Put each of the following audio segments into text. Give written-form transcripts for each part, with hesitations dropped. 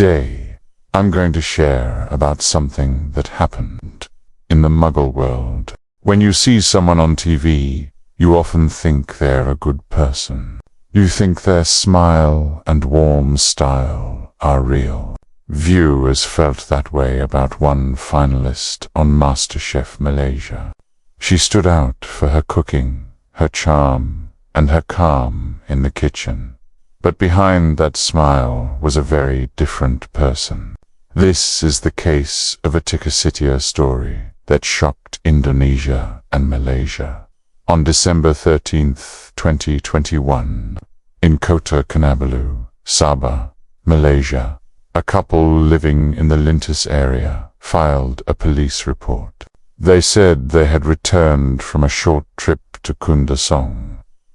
Today, I'm going to share about something that happened in the Muggle world. When you see someone on TV, you often think they're a good person. You think their smile and warm style are real. Viewers felt that way about one finalist on MasterChef Malaysia. She stood out for her cooking, her charm, and her calm in the kitchen. But behind that smile was a very different person. This is the case of Atika Siti, a story that shocked Indonesia and Malaysia. On December 13th, 2021, in Kota Kinabalu, Sabah, Malaysia, a couple living in the Lintas area filed a police report. They said they had returned from a short trip to Kundasong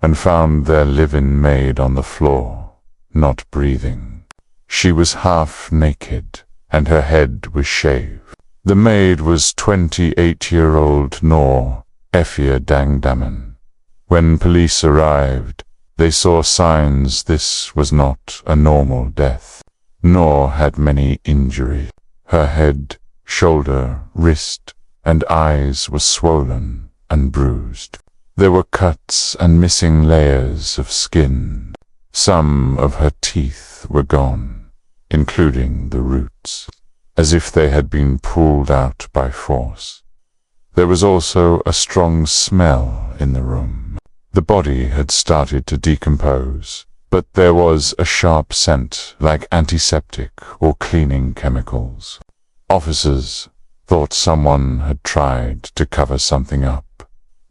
and found their live-in maid on the floor, not breathing. She was half naked and her head was shaved. The maid was 28-year-old Nor Afia Dang Damin. When police arrived, they saw signs this was not a normal death. Nor had many injuries. Her head, shoulder, wrist, and eyes were swollen and bruised. There were cuts and missing layers of skin. Some of her teeth were gone, including the roots, as if they had been pulled out by force. There was also a strong smell in the room. The body had started to decompose, but there was a sharp scent like antiseptic or cleaning chemicals. Officers thought someone had tried to cover something up.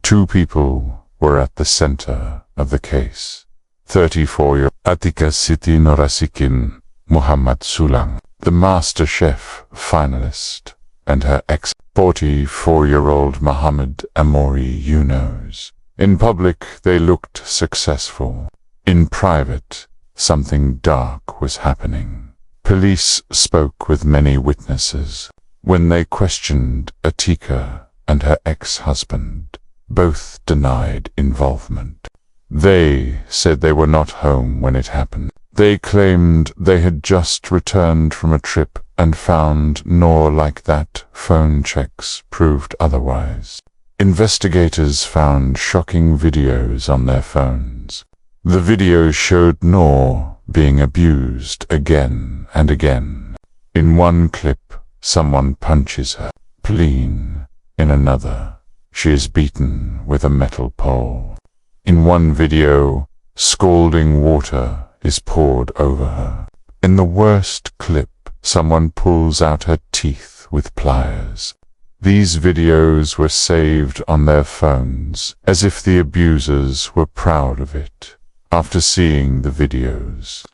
Two people were at the center of the case. 34-year-old Atika Siti Norasikin Muhammad Sulang, the MasterChef finalist, and her ex-44-year-old Muhammad Amori Yunus. In public, they looked successful. In private, something dark was happening. Police spoke with many witnesses. When they questioned Atika and her ex-husband, both denied involvement. They said they were not home when it happened. They claimed they had just returned from a trip and found Nor like that. Phone checks proved otherwise. Investigators found shocking videos on their phones. The videos showed Nor being abused again and again. In one clip, someone punches her. Clean. In another, she is beaten with a metal pole. In one video, scalding water is poured over her. In the worst clip, someone pulls out her teeth with pliers. These videos were saved on their phones, as if the abusers were proud of it. After seeing the videos,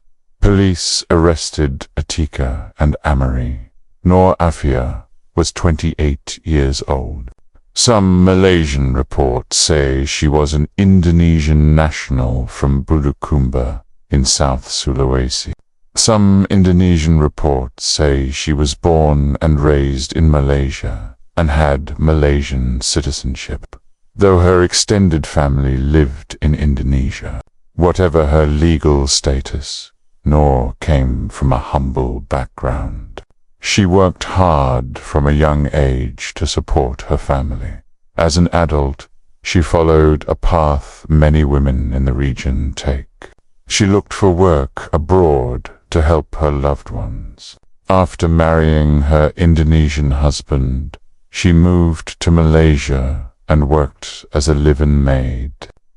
police arrested Atika and Amori. Nor Afia was 28 years old. Some Malaysian reports say she was an Indonesian national from Bulukumba in South Sulawesi. Some Indonesian reports say she was born and raised in Malaysia and had Malaysian citizenship, though her extended family lived in Indonesia. Whatever her legal status, Nor came from a humble background. She worked hard from a young age to support her family. As an adult, she followed a path many women in the region take. She looked for work abroad to help her loved ones. After marrying her Indonesian husband, she moved to Malaysia and worked as a live-in maid.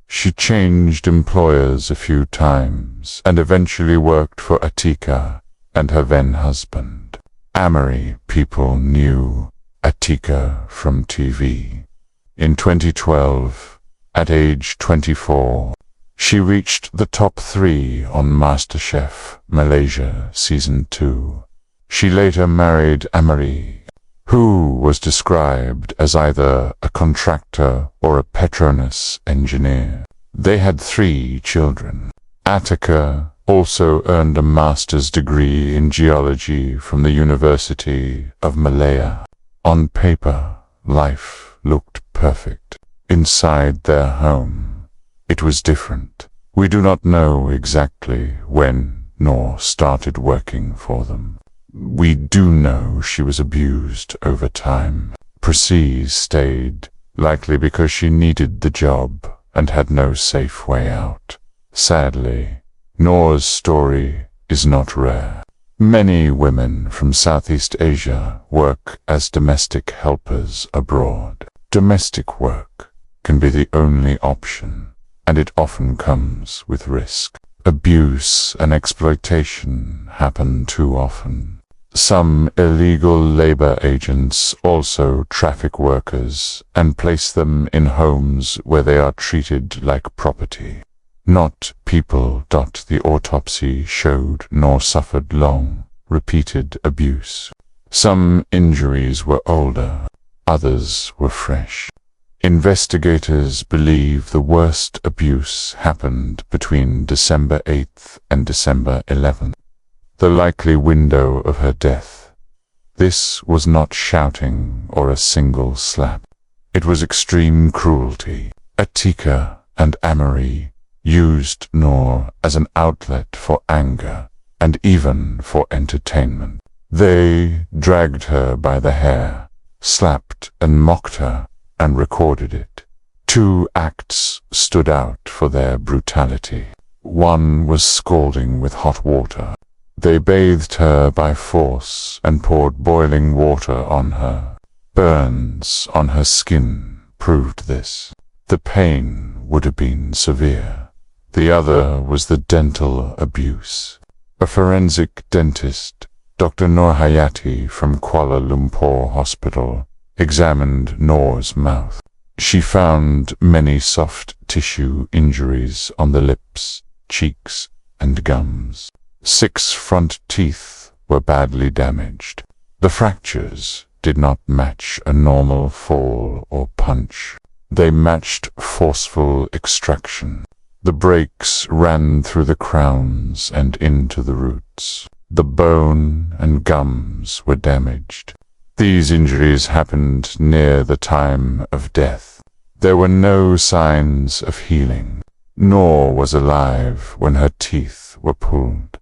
She changed employers a few times and eventually worked for Atika and her then-husband. Amori people knew Atika from TV. In 2012, at age 24, she reached the top 3 on MasterChef Malaysia Season 2. She later married Amori, who was described as either a contractor or a Petronas engineer. They had 3 children. Atika also earned a master's degree in geology from the University of Malaya. On paper, life looked perfect. Inside their home, it was different. We do not know exactly when Nor started working for them. We do know she was abused over time. Proces stayed, likely because she needed the job and had no safe way out. Sadly, Nor's story is not rare. Many women from Southeast Asia work as domestic helpers abroad. Domestic work can be the only option, and it often comes with risk. Abuse and exploitation happen too often. Some illegal labor agents also traffic workers and place them in homes where they are treated like property, not people. The autopsy showed Nor suffered long, repeated abuse. Some injuries were older, others were fresh. Investigators believe the worst abuse happened between December 8th and December 11th, the likely window of her death. This was not shouting or a single slap. It was extreme cruelty. Atika and Amory used Nor as an outlet for anger and even for entertainment. They dragged her by the hair, slapped and mocked her, and recorded it. Two acts stood out for their brutality. One was scalding with hot water. They bathed her by force and poured boiling water on her. Burns on her skin proved this. The pain would have been severe. The other was the dental abuse. A forensic dentist, Dr. Nur Hayati from Kuala Lumpur Hospital, examined Nor's mouth. She found many soft tissue injuries on the lips, cheeks, and gums. 6 front teeth were badly damaged. The fractures did not match a normal fall or punch. They matched forceful extraction. The breaks ran through the crowns and into the roots. The bone and gums were damaged. These injuries happened near the time of death. There were no signs of healing. Nor was alive when her teeth were pulled.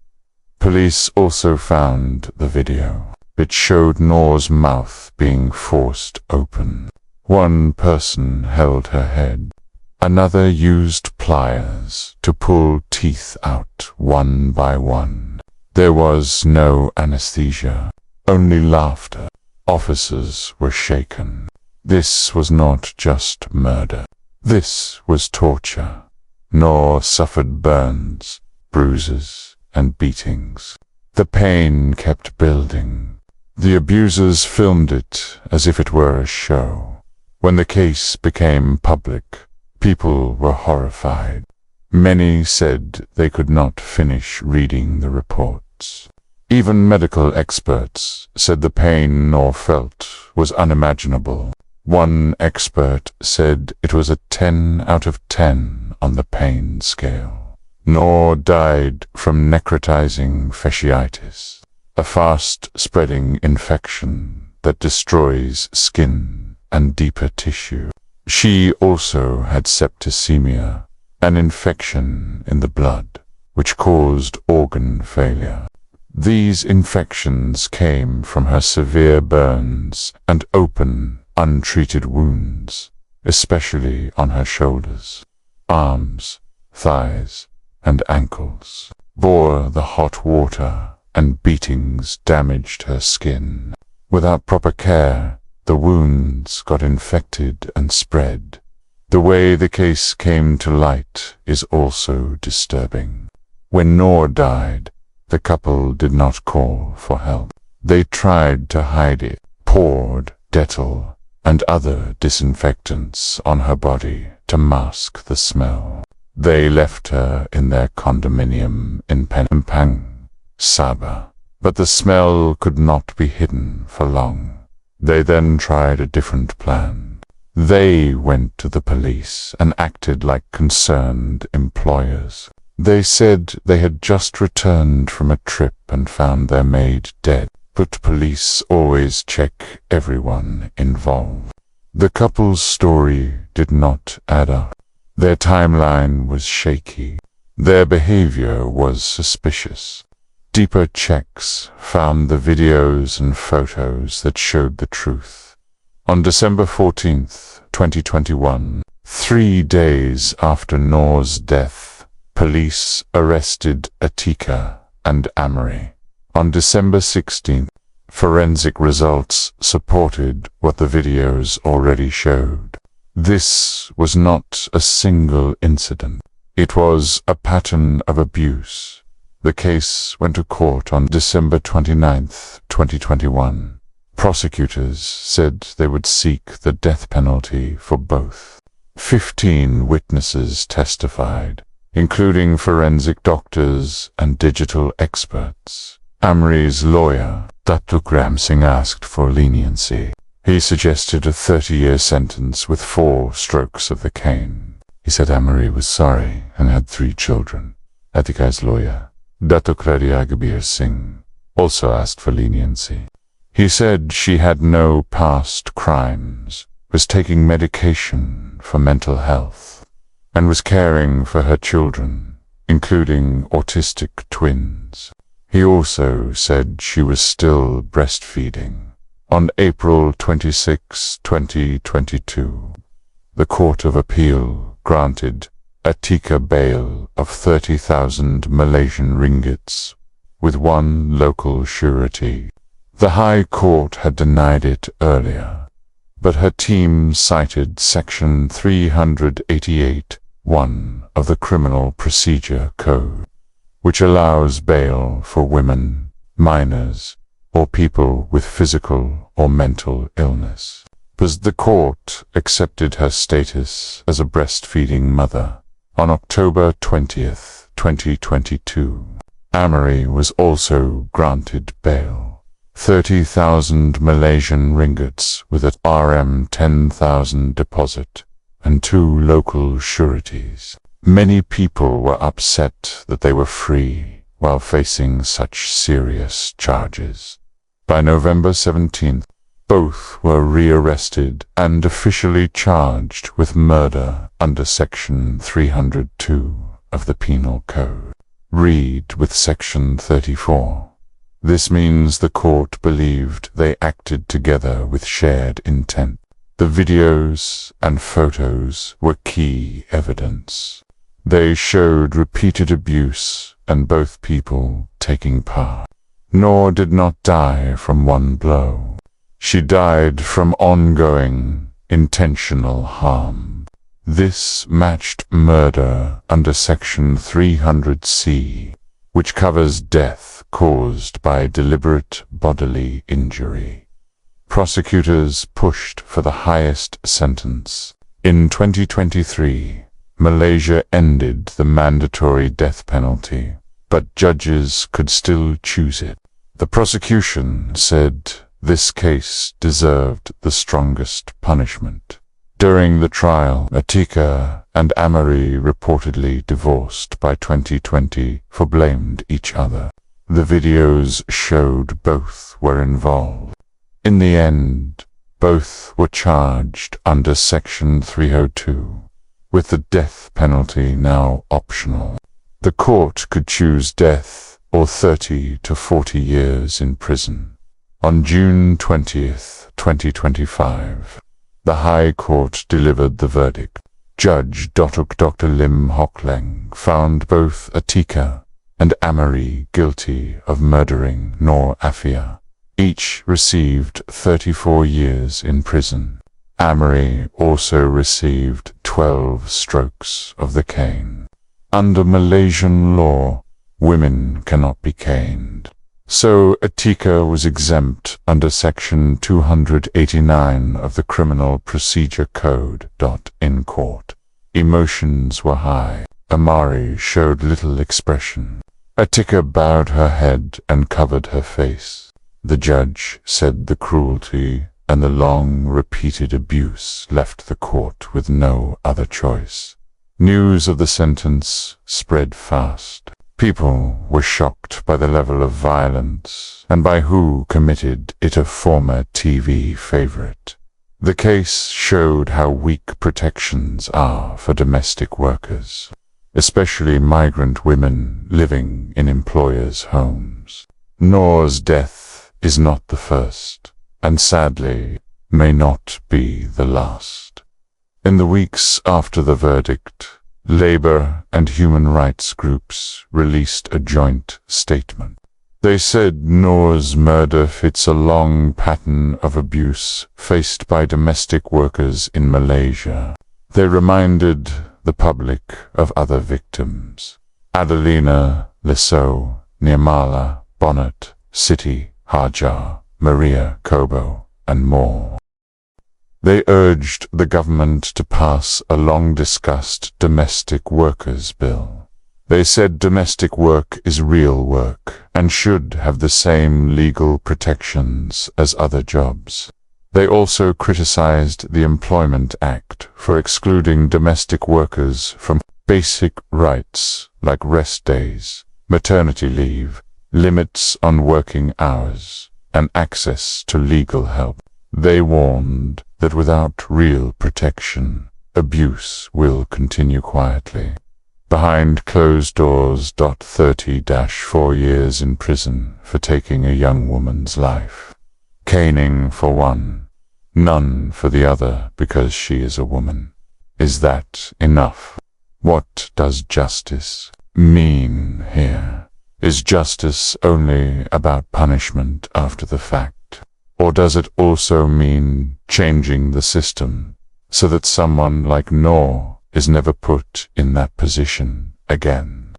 Police also found the video. It showed Nor's mouth being forced open. One person held her head. Another used pliers to pull teeth out one by one. There was no anesthesia, only laughter. Officers were shaken. This was not just murder. This was torture. Nor suffered burns, bruises, and beatings. The pain kept building. The abusers filmed it as if it were a show. When the case became public, people were horrified. Many said they could not finish reading the reports. Even medical experts said the pain Nor felt was unimaginable. One expert said it was a 10 out of 10 on the pain scale. Nor died from necrotizing fasciitis, a fast-spreading infection that destroys skin and deeper tissue. She also had septicemia, an infection in the blood, which caused organ failure. These infections came from her severe burns and open, untreated wounds, especially on her shoulders, arms, thighs, and ankles. Bore the hot water and beatings damaged her skin. Without proper care, the wounds got infected and spread. The way the case came to light is also disturbing. When Nor died, the couple did not call for help. They tried to hide it, poured Dettol and other disinfectants on her body to mask the smell. They left her in their condominium in Penampang, Sabah, but the smell could not be hidden for long. They then tried a different plan. They went to the police and acted like concerned employers. They said they had just returned from a trip and found their maid dead, but police always check everyone involved. The couple's story did not add up. Their timeline was shaky. Their behavior was suspicious. Deeper checks found the videos and photos that showed the truth. On December 14, 2021, 3 days after Nor's death, police arrested Atika and Amory. On December 16, forensic results supported what the videos already showed. This was not a single incident. It was a pattern of abuse. The case went to court on December 29, 2021. Prosecutors said they would seek the death penalty for both. 15 witnesses testified, including forensic doctors and digital experts. Amory's lawyer, Datuk Ram Singh, asked for leniency. He suggested a 30-year sentence with 4 strokes of the cane. He said Amory was sorry and had 3 children. Atika's lawyer, Datuk Radiyagabir Singh, also asked for leniency. He said she had no past crimes, was taking medication for mental health, and was caring for her children, including autistic twins. He also said she was still breastfeeding. On April 26, 2022, the Court of Appeal granted Atika bail of 30,000 Malaysian ringgits, with 1 local surety. The High Court had denied it earlier, but her team cited Section 388(1) of the Criminal Procedure Code, which allows bail for women, minors, or people with physical or mental illness. Because the court accepted her status as a breastfeeding mother. On October 20, 2022, Amory was also granted bail, 30,000 Malaysian ringgits with a RM10,000 deposit and 2 local sureties. Many people were upset that they were free while facing such serious charges. By November 17th, both were rearrested and officially charged with murder under Section 302 of the Penal Code. Read with Section 34. This means the court believed they acted together with shared intent. The videos and photos were key evidence. They showed repeated abuse and both people taking part. Nor did not die from one blow. She died from ongoing, intentional harm. This matched murder under Section 300C, which covers death caused by deliberate bodily injury. Prosecutors pushed for the highest sentence. In 2023, Malaysia ended the mandatory death penalty, but judges could still choose it. The prosecution said this case deserved the strongest punishment. During the trial, Atika and Amory reportedly divorced by 2020 for blamed each other. The videos showed both were involved. In the end, both were charged under Section 302, with the death penalty now optional. The court could choose death or 30 to 40 years in prison. On June 20, 2025, the High Court delivered the verdict. Judge Dr. Lim Hock Leng found both Atika and Amory guilty of murdering Nor Afia. Each received 34 years in prison. Amory also received 12 strokes of the cane. Under Malaysian law, women cannot be caned. So Atika was exempt under Section 289 of the Criminal Procedure Code. In court, emotions were high. Amory showed little expression. Atika bowed her head and covered her face. The judge said the cruelty and the long repeated abuse left the court with no other choice. News of the sentence spread fast. People were shocked by the level of violence and by who committed it, a former TV favorite. The case showed how weak protections are for domestic workers. especially migrant women living in employers' homes. Nor's death is not the first, and sadly, may not be the last. In the weeks after the verdict, labor and human rights groups released a joint statement. They said Nor's murder fits a long pattern of abuse faced by domestic workers in Malaysia. They reminded the public of other victims: Adelina Leso, Nirmala Bonnet, Siti Hajar, Maria Kobo, and more. They urged the government to pass a long-discussed domestic workers bill. They said domestic work is real work and should have the same legal protections as other jobs. They also criticized the Employment Act for excluding domestic workers from basic rights like rest days, maternity leave, limits on working hours, and access to legal help. They warned that without real protection, abuse will continue quietly. Behind closed doors. 30-4 years in prison for taking a young woman's life. Caning for one, none for the other because she is a woman. Is that enough? What does justice mean here? Is justice only about punishment after the fact? Or does it also mean changing the system so that someone like Nor is never put in that position again?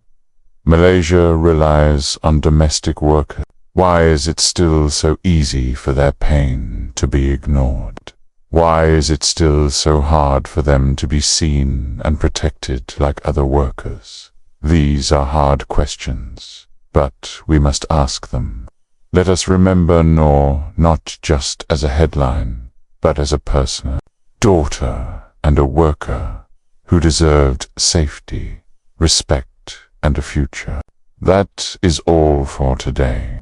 Malaysia relies on domestic workers. Why is it still so easy for their pain to be ignored? Why is it still so hard for them to be seen and protected like other workers? These are hard questions, but we must ask them. Let us remember Nor not just as a headline, but as a person, a daughter and a worker who deserved safety, respect, and a future. That is all for today.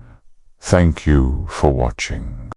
Thank you for watching.